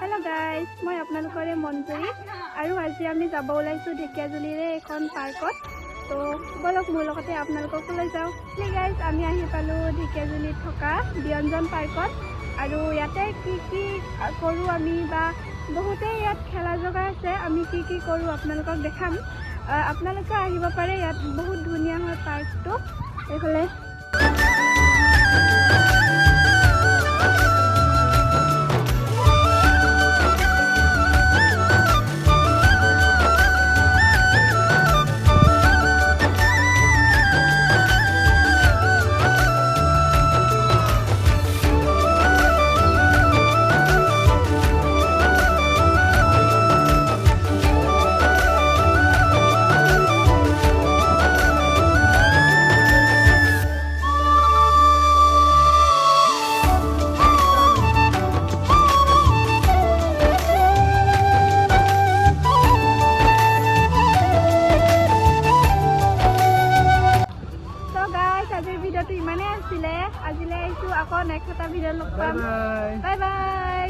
hello guys मैं आपनालोकरे मंजुरी और आज आमी जाब ओलाइছো ढेकियाजुलिरे एखन पार्कत तो बोलक मोर लगते आपनालोকক লৈ যাও हे गाइस आमी आहि पालो ढेकियाजुलित थका व्यंजन पार्कत और याते की करू आमी बा बहुते यात खेला जगा আছে आमी की करू आपनालोকক देखाम आपनालोके आहिब पारे यात बहुत धुनिया হয় पार्कটো एफाले ভিডিওটো ইমানে আছিলে আজিলে আইছো আকৌ নেক্সট এটা ভিডিও লগ পাম বাই বাই